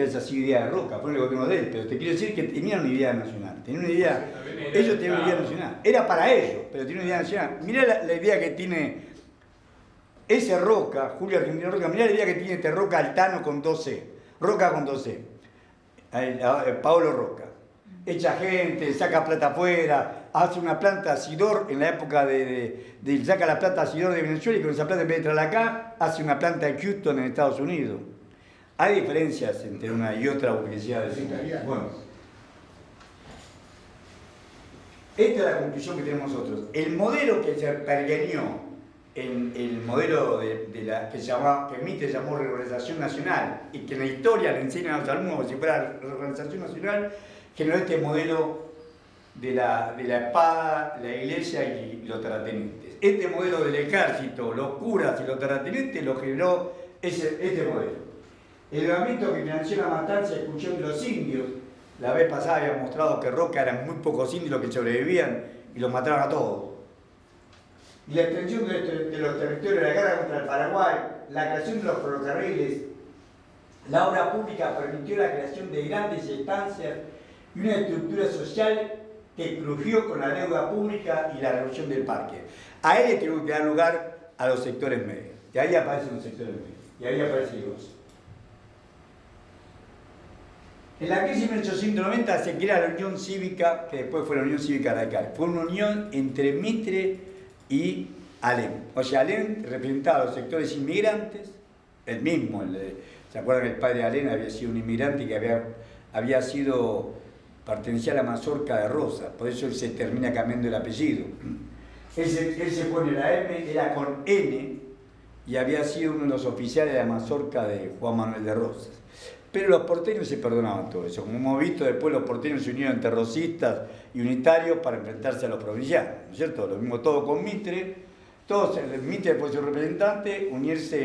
esa idea de Roca, fue el gobierno de él, pero te quiero decir que tenían una idea nacional, tenían una idea, ellos tenían una idea nacional, era para ellos, pero tenían una idea nacional. Mirá la idea que tiene ese Roca, Julio Argentino Roca, mirá la idea que tiene este Roca Altano con 2C, Roca con 2C, Paolo Roca. Echa gente, saca plata afuera, hace una planta Sidor en la época de saca la plata Sidor de Venezuela y con esa plata en vez de traerla acá, hace una planta en Houston en Estados Unidos. Hay diferencias entre una y otra burguesía del sur. Bueno, esta es la conclusión que tenemos nosotros. El modelo que se pergeñó en el modelo de la que Mitre llamó reorganización nacional y que en la historia le enseñan a los alumnos como si fuera reorganización nacional, generó este modelo de la espada, la iglesia y los terratenientes. Este modelo del ejército, los curas y los terratenientes lo generó este modelo. El levantamiento que financió la matanza y expulsión de los indios, la vez pasada había mostrado que Roca eran muy pocos indios los que sobrevivían y los mataron a todos. Y la extensión de los territorios de la guerra contra el Paraguay, la creación de los ferrocarriles, la obra pública permitió la creación de grandes estancias y una estructura social que crujió con la deuda pública y la revolución del parque. A él le tuvo que dar lugar a los sectores medios. Y ahí aparecen los sectores medios. Y ahí aparece el gozo. En la crisis de 1890 se crea la Unión Cívica, que después fue la Unión Cívica Radical. Fue una unión entre Mitre y Alem. O sea, Alem representaba a los sectores inmigrantes, el mismo. ¿Se acuerdan que el padre de Alem había sido un inmigrante que había sido pertenecía a la mazorca de Rosa? Por eso él se termina cambiando el apellido. Él se pone la M, era con N, y había sido uno de los oficiales de la mazorca de Juan Manuel de Rosas. Pero los porteños se perdonaban todo eso. Como hemos visto, después los porteños se unieron entre rosistas y unitarios para enfrentarse a los provincianos, ¿no es cierto? Lo mismo todo con Mitre. Mitre fue su representante, unirse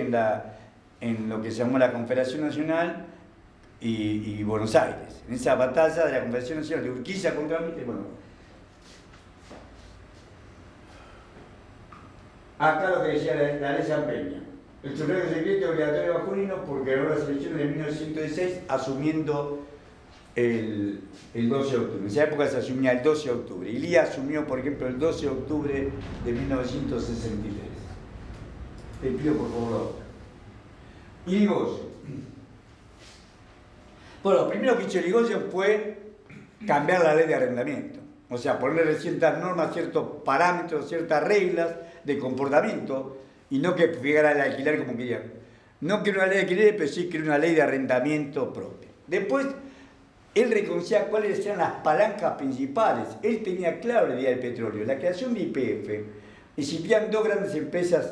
en lo que se llamó la Confederación Nacional y Buenos Aires. En esa batalla de la Confederación Nacional de Urquiza contra Mitre, bueno. Acá lo que decía la ley San Peña. El sufragio secreto obligatorio masculino porque ganó las elecciones de 1916 asumiendo el 12 de octubre. En esa época se asumía el 12 de octubre. Ilía asumió, por ejemplo, el 12 de octubre de 1963. Te pido por favor la otra. Irigoyen. Bueno, lo primero que hizo Irigoyen fue cambiar la ley de arrendamiento. O sea, ponerle ciertas normas, ciertos parámetros, ciertas reglas de comportamiento y no que fijara el alquiler como querían. No quiero una ley de alquiler, pero sí quiero una ley de arrendamiento propia. Después, él reconocía cuáles eran las palancas principales. Él tenía claro la idea del petróleo. La creación de YPF, existían dos grandes empresas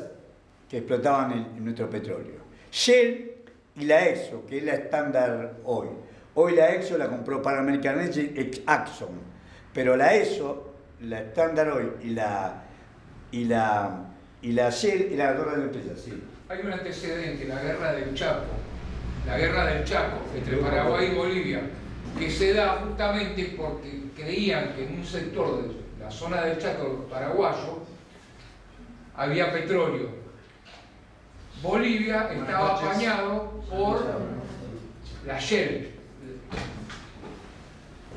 que explotaban nuestro petróleo. Shell y la Exxon, que es la estándar hoy. Hoy la Exxon la compró Pan American Energy, Exxon. Pero la Exxon, la estándar hoy y la Shell eran las dos grandes empresas, sí. Hay un antecedente, la guerra del Chaco entre Paraguay y Bolivia, que se da justamente porque creían que en un sector de la zona del Chaco paraguayo había petróleo. Bolivia estaba apañado por la Shell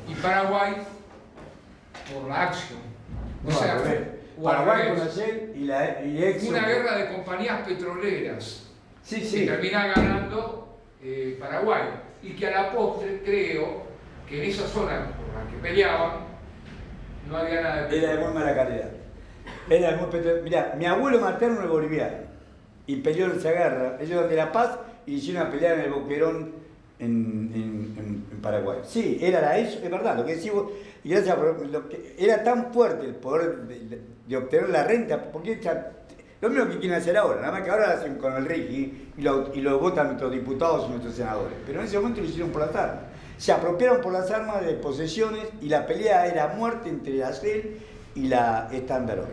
y Paraguay por la Action. O sea, Paraguay con la Shell y Exxon. Una guerra de compañías petroleras. Sí, sí. Que termina ganando Paraguay. Y que a la postre creo que en esa zona por la que peleaban no había nada de petróleo. Era de muy mala calidad. Era de muy petróleo. Mirá, mi abuelo materno es boliviano y peleó en esa guerra. Ellos eran de La Paz y hicieron una pelea en el Boquerón en Paraguay. Sí, era eso, es verdad, lo que decís vos. Y gracias por lo que era tan fuerte el poder de obtener la renta, porque lo mismo que quieren hacer ahora, nada más que ahora lo hacen con el RIGI y lo votan nuestros diputados y nuestros senadores. Pero en ese momento lo hicieron por las armas. Se apropiaron por las armas de posesiones y la pelea era muerte entre la Shell y la Standard Oil.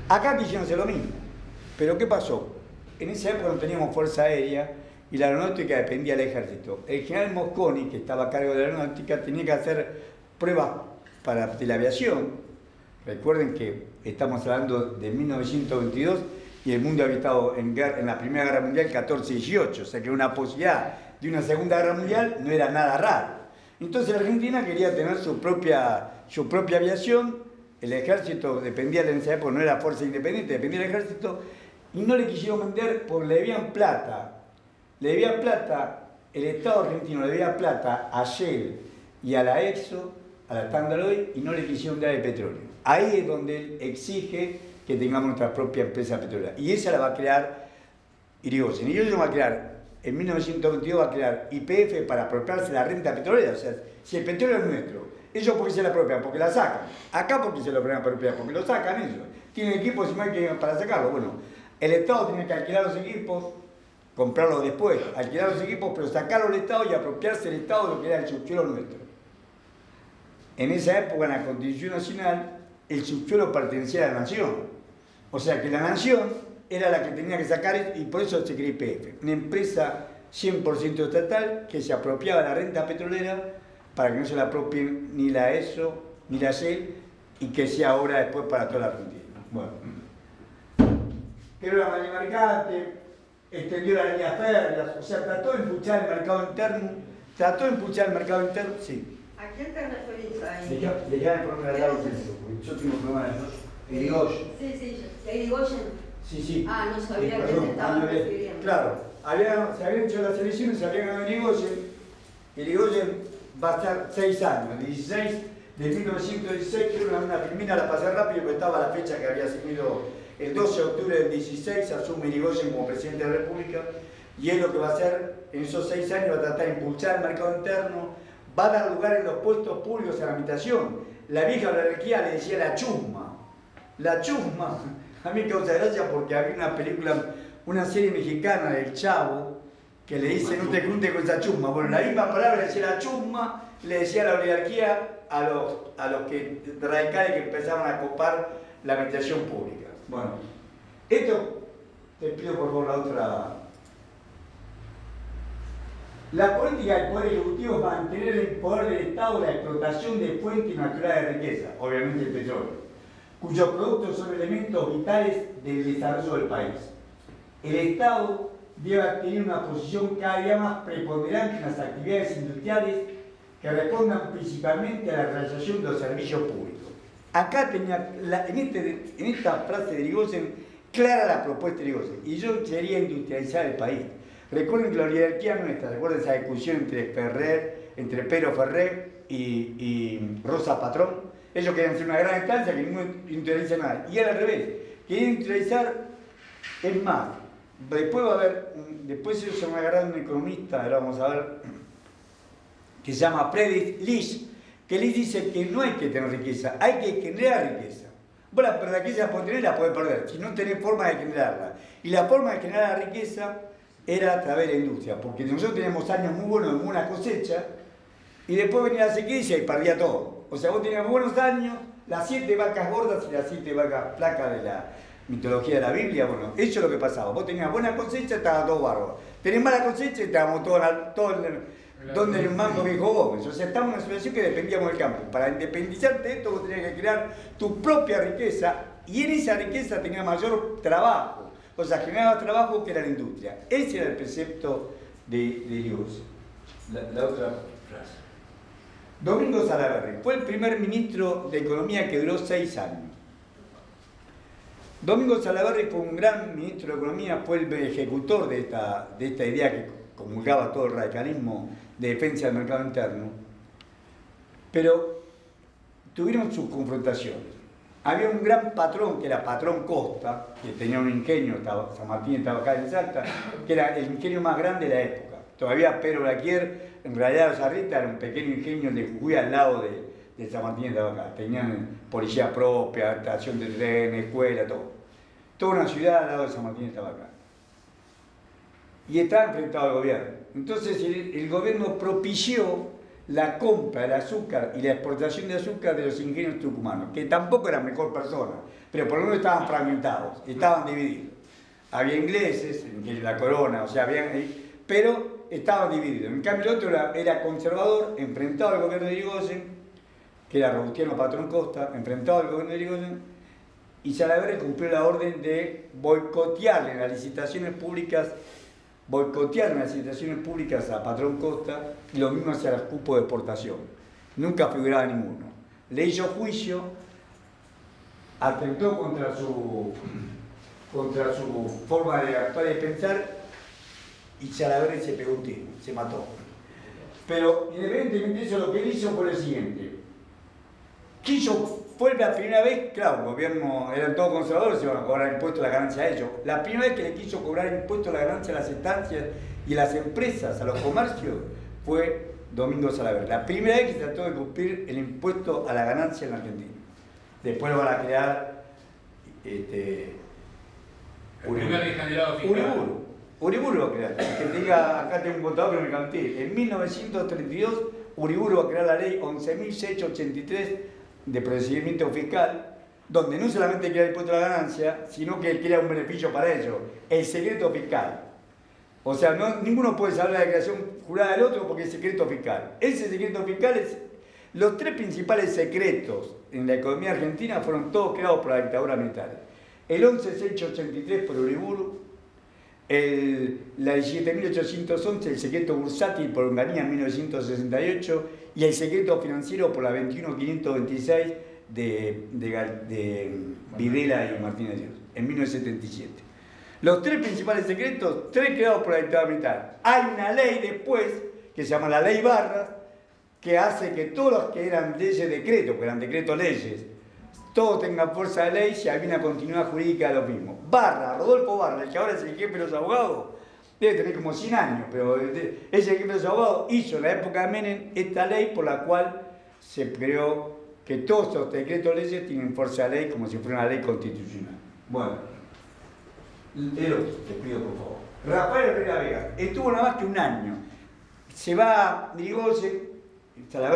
Acá quisieron hacer lo mismo. Pero ¿qué pasó? En esa época no teníamos fuerza aérea y la aeronáutica dependía del ejército. El general Mosconi, que estaba a cargo de la aeronáutica, tenía que hacer pruebas de la aviación. Recuerden que estamos hablando de 1922 y el mundo había estado en la Primera Guerra Mundial 14-18, o sea que una posibilidad de una Segunda Guerra Mundial no era nada raro. Entonces la Argentina quería tener su propia aviación, el ejército dependía de esa época, no era fuerza independiente, dependía del ejército, y no le quisieron vender porque le debían plata. Le debía plata, el Estado argentino le debía plata a Shell y a la Exxon, a la Standard Oil, y no le quisieron dar el petróleo. Ahí es donde él exige que tengamos nuestra propia empresa petrolera. Y esa la va a crear Irigoyen. Irigoyen va a crear, en 1922 va a crear YPF para apropiarse la renta petrolera. O sea, si el petróleo es nuestro, ellos porque se la apropian, porque la sacan. Acá porque se lo apropian, porque lo sacan ellos. Tienen equipos para sacarlo. Bueno, el Estado tiene que alquilar los equipos, comprarlos después, alquilar los equipos, pero sacarlos del Estado y apropiarse el Estado de lo que era el subsuelo nuestro. En esa época, en la Constitución Nacional, el subsuelo pertenecía a la nación. O sea que la nación era la que tenía que sacar, y por eso se creó YPF, una empresa 100% estatal que se apropiaba de la renta petrolera para que no se la apropien ni la ESO ni la Shell, y que sea ahora después para toda la Argentina. Bueno, creó la malla mercante, extendió las líneas férreas, o sea, trató de impulsar el mercado interno, sí. ¿A quién te referís ahí? Dejá de ponerme al lado de eso, porque yo tengo problemas de Irigoyen. Sí, Irigoyen. Sí. Ah, no sabía que se estaba refiriendo. Claro, se habían hecho las elecciones, se habían ganado Irigoyen va a estar 6 años, 16 de 1916, quiero una filmina, la pasé rápido, porque estaba la fecha que había asumido el 12 de octubre del 16, asume Irigoyen como presidente de la República, y es lo que va a hacer en esos 6 años, va a tratar de impulsar el mercado interno, va a dar lugar en los puestos públicos a la habitación. La vieja oligarquía le decía la chusma. La chusma, a mí me causa gracia porque había una película, una serie mexicana del Chavo, que le dice no te juntes con esa chusma. Bueno, la misma palabra le decía la chusma, le decía la oligarquía a los que radicales que empezaban a copar la habitación pública. Bueno, esto, te pido por favor la otra. La política del Poder Ejecutivo es mantener el poder del Estado la explotación de fuentes naturales de riqueza, obviamente el petróleo, cuyos productos son elementos vitales del desarrollo del país. El Estado debe tener una posición cada día más preponderante en las actividades industriales que respondan principalmente a la realización de los servicios públicos. Acá tenía, en esta frase de Irigoyen, clara la propuesta de Irigoyen, y yo quería industrializar el país. Recuerden que la oligarquía nuestra, recuerden esa discusión entre Pedro Ferrer y Rosa Patrón. Ellos querían hacer una gran instancia que no industrializa nada. Y era al revés, querían industrializar, es más, después ellos se van a agarrar a un economista, ahora vamos a ver, que se llama Friedrich List, que List dice que no hay que tener riqueza, hay que generar riqueza. Bueno, pero la riqueza la podés tener, la podés perder, si no tenés forma de generarla. Y la forma de generar la riqueza era a través de la industria, porque nosotros teníamos años muy buenos, de buena cosecha, y después venía la sequía y perdía todo. O sea, vos tenías buenos años, las 7 vacas gordas y las 7 vacas flacas de la mitología de la Biblia, bueno, eso es lo que pasaba. Vos tenías buena cosecha, estaba todo bárbaro. Tenés mala cosecha y estábamos todos donde el mango viejo Gómez. O sea, estábamos en una situación que dependíamos del campo. Para independizarte de esto, vos tenías que crear tu propia riqueza, y en esa riqueza tenías mayor trabajo. O sea, generaba trabajo que era la industria. Ese era el precepto de Irigoyen. La otra frase. Domingo Salaverry fue el primer ministro de Economía que duró 6 años. Domingo Salaverry fue un gran ministro de Economía, fue el ejecutor de esta idea que comulgaba todo el radicalismo de defensa del mercado interno, pero tuvieron sus confrontaciones. Había un gran patrón, que era Patrón Costa, que tenía un ingenio, San Martín estaba acá en Salta, que era el ingenio más grande de la época. Todavía Pedro Blaquier, en realidad Sarrita, era un pequeño ingenio de Jujuy al lado de San Martín estaba acá. Tenían policía propia, estación de tren, escuela, todo. Toda una ciudad al lado de San Martín estaba acá. Y estaba enfrentado al gobierno. Entonces el gobierno propició la compra del azúcar y la exportación de azúcar de los ingenios tucumanos, que tampoco eran mejor personas, pero por lo menos estaban fragmentados, estaban divididos. Había ingleses, la corona, o sea, pero estaban divididos. En cambio el otro era conservador, enfrentado al gobierno de Irigoyen, que era Robustiano Patrón Costa, enfrentado al gobierno de Irigoyen, y Salaverry cumplió la orden de boicotear en las licitaciones públicas boicotearon las licitaciones públicas a Patrón Costa y lo mismo hacia los cupos de exportación. Nunca figuraba ninguno. Le hizo juicio, atentó contra su forma de actuar y de pensar, y Salaverry se pegó un tiro, se mató. Pero independientemente de eso, lo que él hizo fue lo siguiente. Fue la primera vez, claro, el gobierno eran todos conservadores, se iban a cobrar impuestos a la ganancia a ellos. La primera vez que le quiso cobrar impuestos a la ganancia a las estancias y a las empresas, a los comercios, fue Domingo Salaverry. La primera vez que trató de cumplir el impuesto a la ganancia en la Argentina. Después lo van a crear Uriburu va a crear. Que te diga, acá tengo un contador que me canté. En 1932, Uriburu va a crear la ley 11.683 de procedimiento fiscal, donde no solamente crea el impuesto a la ganancia, sino que crea un beneficio para ellos, el secreto fiscal. O sea, ninguno puede saber la declaración jurada del otro porque es secreto fiscal. Ese secreto fiscal es... Los tres principales secretos en la economía argentina fueron todos creados por la dictadura militar. El 11.683 por Uriburu, la 17.811, el secreto bursátil por Onganía en 1968 y el secreto financiero por la 21.526 de Videla y Martínez Dios en 1977. Los tres principales secretos, tres creados por la dictadura militar. Hay una ley después que se llama la Ley Barras, que hace que todos los que eran leyes decretos, que eran decretos leyes, todos tengan fuerza de ley si hay una continuidad jurídica de lo mismo. Rodolfo Barra, el que ahora es el jefe de los abogados, debe tener como 100 años, pero ese jefe de los abogados hizo en la época de Menem esta ley por la cual se creó que todos los decretos leyes tienen fuerza de ley como si fuera una ley constitucional. Bueno, el otro, te pido por favor. Rafael Herrera Vega, estuvo nada más que un año. Se va Irigoyen, se va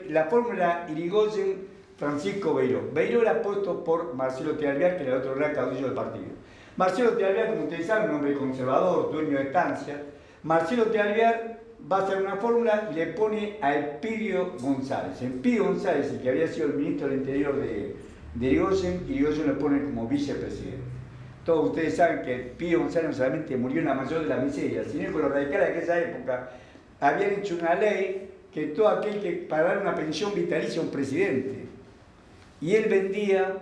la fórmula Irigoyen, Francisco Beiró. Beiró era puesto por Marcelo Tealviar, que era el otro gran caudillo del partido. Marcelo Tealviar, como ustedes saben, un hombre conservador, dueño de estancias. Marcelo Tealviar va a hacer una fórmula y le pone a Elpidio González. Elpidio González, el que había sido el ministro del Interior de Irigoyen lo pone como vicepresidente. Todos ustedes saben que Elpidio González no solamente murió en la mayor de las miserias, sino que los radicales de aquella época habían hecho una ley que todo aquel que pagara una pensión vitalicia a un presidente. Y él vendía